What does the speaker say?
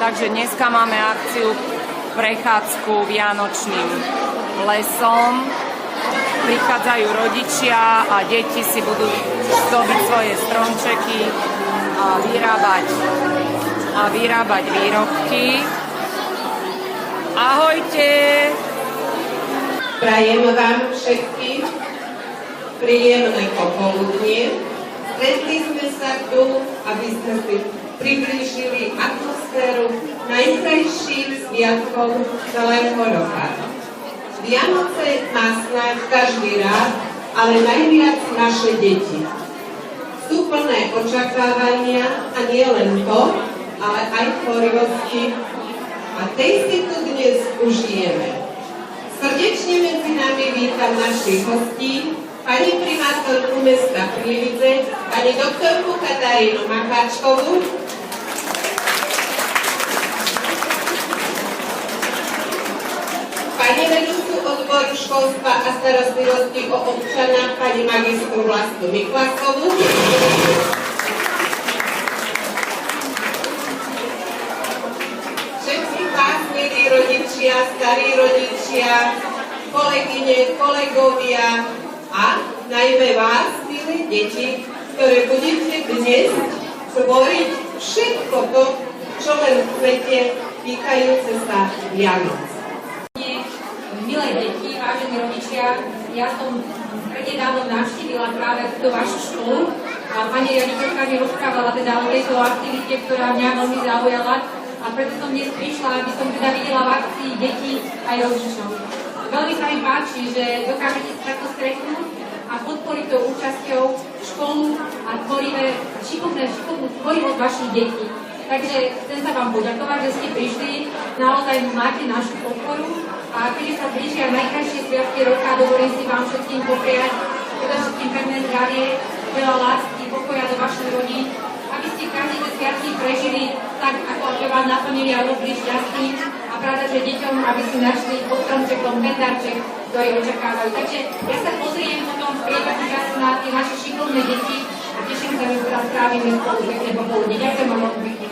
Takže dneska máme akciu prechádzku vianočným lesom. Prichádzajú rodičia a deti si budú zdobiť svoje stromčeky a vyrábať výrobky. Ahojte! Prajem vám všetkým príjemné popoludnie. Stretli sme sa tu, aby sme si priblížili atmosféru najkrajších sviatkov celého roka. Vianoce má snáď každý rád, ale najviac naše deti. Sú plné očakávania a nie len to, ale aj tvorivosti. A tej si tu dnes užijeme. Srdečne medzi nami vítam našich hostí, pani primátorku mesta Prievidze, pani doktorku Katarínu Macháčkovú, pani vedúcu odboru školstva a starostlivosti o občana, pani magistru Vlastu Miklasovú, všetkých vás, milí rodičia, starí rodičia, kolegyne, kolegovia a najmä vás, milí deti, ktoré budete dnes tvoriť všetko to, čo len chcete, týkajúce sa Vianoc. Milé deti, vážení rodičia, ja som prednedávnom navštívila práve túto vašu školu a pani riaditeľka mi rozprávala teda o tejto aktivite, ktorá mňa veľmi zaujala a preto som dnes prišla, aby som teda videla v akcii detí aj rodičov. Veľmi sa mi páči, že dokážete sa takto stretnúť a podporiť tou účasťou školu a šikovnú tvorivosť vašich detí. Takže chcem sa vám poďakovať, že ste prišli, naozaj máte našu podporu a keďže sa blížia najkrajšie sviatky roka, dovolím si vám všetkým popriať, predovšetkým pevné zdravie, veľa lásky, pokoja do vašich rodín, aby ste každé tie sviatky prežili tak, ako vám naplnili a robili šťastný a pravda, že deťom, aby si našli pod stromčekom ten darček, ktorý očakávajú. Takže ja sa pozriem potom v priebehu času na tie naše šikovné deti a teším sa, že teraz strávime spolu pekné popoludne. Ďakujem vám veľmi pekne.